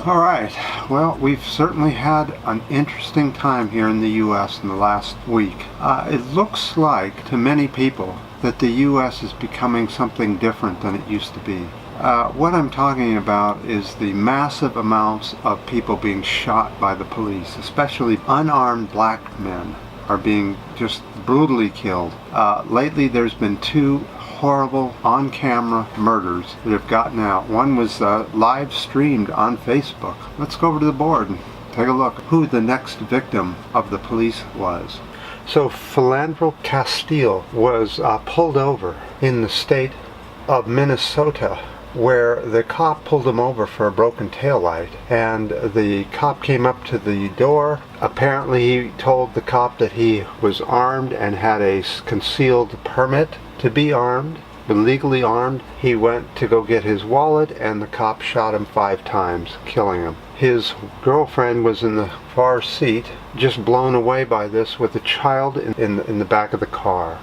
All right, well, we've certainly had an interesting time here in the U.S. in the last week. It looks like, to many people, that the U.S. is becoming something different than it used to be. What I'm talking about is the massive amounts of people being shot by the police, especially unarmed black men are being just brutally killed. Lately there's been two horrible on-camera murders that have gotten out. One was live streamed on Facebook. Let's go over to the board and take a look who the next victim of the police was. So Philando Castile was pulled over in the state of Minnesota, where the cop pulled him over for a broken taillight, and the cop came up to the door. Apparently he told the cop that he was armed and had a concealed permit to be armed, illegally armed. He went to go get his wallet and the cop shot him 5 times, killing him. His girlfriend was in the far seat, just blown away by this, with a child in the back of the car.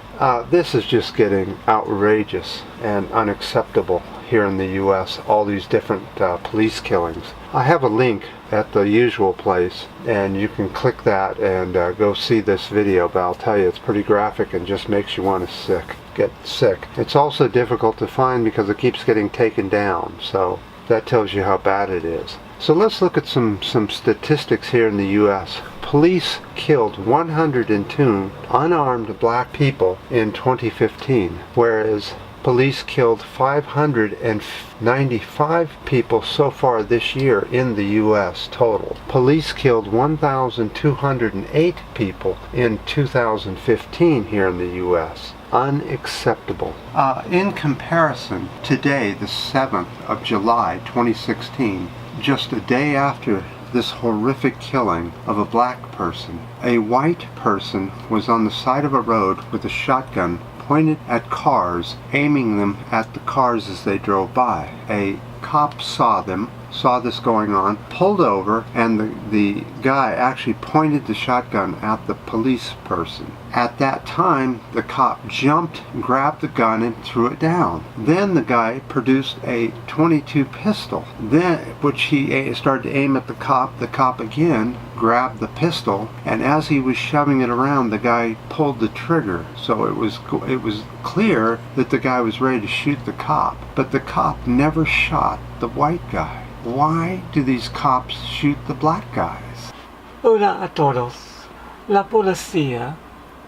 This is just getting outrageous and unacceptable here in the U.S., all these different police killings. I have a link at the usual place, and you can click that and go see this video, but I'll tell you, it's pretty graphic and just makes you want to get sick. It's also difficult to find because it keeps getting taken down, so that tells you how bad it is. So let's look at some statistics here in the U.S. Police killed 102 unarmed black people in 2015, whereas police killed 595 people so far this year in the U.S. total. Police killed 1,208 people in 2015 here in the U.S. Unacceptable. In comparison, today, the 7th of July, 2016, just a day after this horrific killing of a black person, a white person was on the side of a road with a shotgun pointed at cars, aiming them at the cars as they drove by. A cop saw this going on, pulled over, and the guy actually pointed the shotgun at the police person. At that time, the cop jumped, grabbed the gun, and threw it down. Then the guy produced a .22 pistol, which he started to aim at the cop. The cop again grabbed the pistol, and as he was shoving it around, the guy pulled the trigger. So it was clear that the guy was ready to shoot the cop, but the cop never shot the white guy. Why do these cops shoot the black guys? Hola a todos. La policía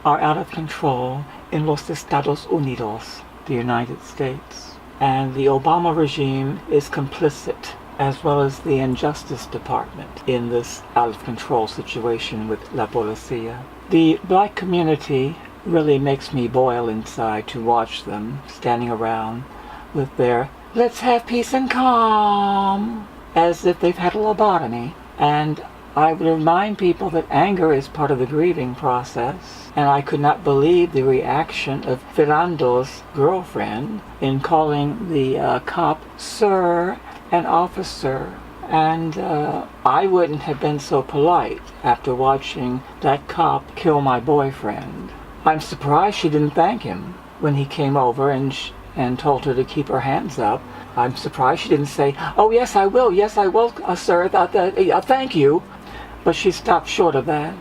are out of control in los Estados Unidos, the United States. And the Obama regime is complicit, as well as the Injustice Department, in this out-of-control situation with La Policía. The black community really makes me boil inside to watch them standing around with their "let's have peace and calm," as if they've had a lobotomy. And I would remind people that anger is part of the grieving process, and I could not believe the reaction of Philando's girlfriend in calling the cop "sir" and "officer." And I wouldn't have been so polite after watching that cop kill my boyfriend. I'm surprised she didn't thank him when he came over and told her to keep her hands up. I'm surprised she didn't say, "Oh, yes, I will, sir, thank you." But she stopped short of that.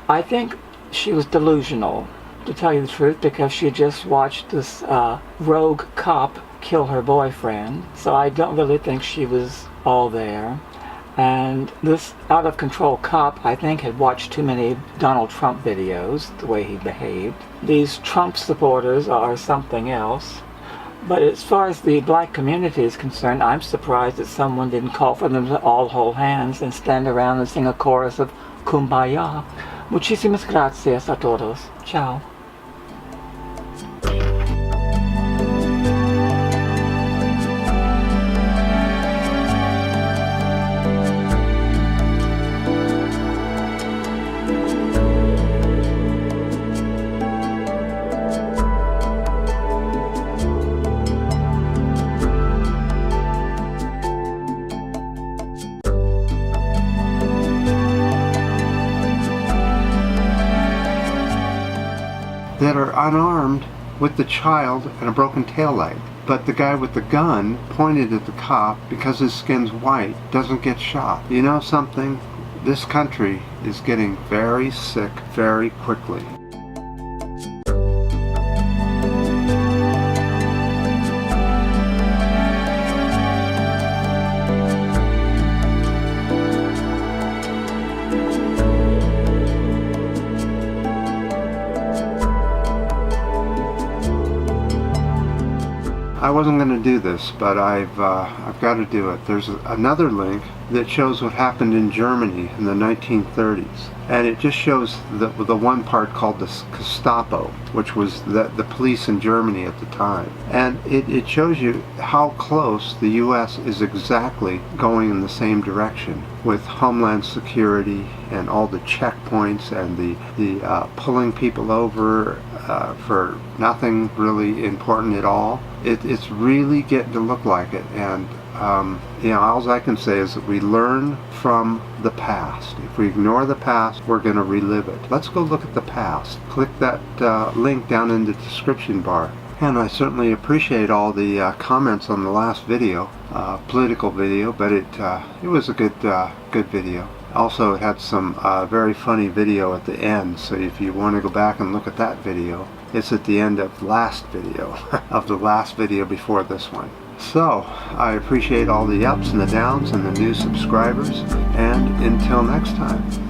I think she was delusional, to tell you the truth, because she just watched this rogue cop kill her boyfriend. So I don't really think she was all there. And this out-of-control cop, I think, had watched too many Donald Trump videos, the way he behaved. These Trump supporters are something else. But as far as the black community is concerned, I'm surprised that someone didn't call for them to all hold hands and stand around and sing a chorus of Kumbaya. Muchísimas gracias a todos. Ciao. That are unarmed with the child and a broken taillight. But the guy with the gun pointed at the cop because his skin's white, doesn't get shot. You know something? This country is getting very sick very quickly. I wasn't going to do this, but I've got to do it. There's another link that shows what happened in Germany in the 1930s, and it just shows the one part called the Gestapo, which was the police in Germany at the time, and it shows you how close the U.S. is exactly going in the same direction with Homeland Security and all the checkpoints and the pulling people over for nothing really important at all. It's really getting to look like it, and all I can say is that we learn from the past. If we ignore the past, we're going to relive it. Let's go look at the past. Click that link down in the description bar. And I certainly appreciate all the comments on the last video, political video, but it was a good video. Also, it had some very funny video at the end, so if you want to go back and look at that video, it's at the end of last video, of the last video before this one. So, I appreciate all the ups and the downs and the new subscribers, and until next time.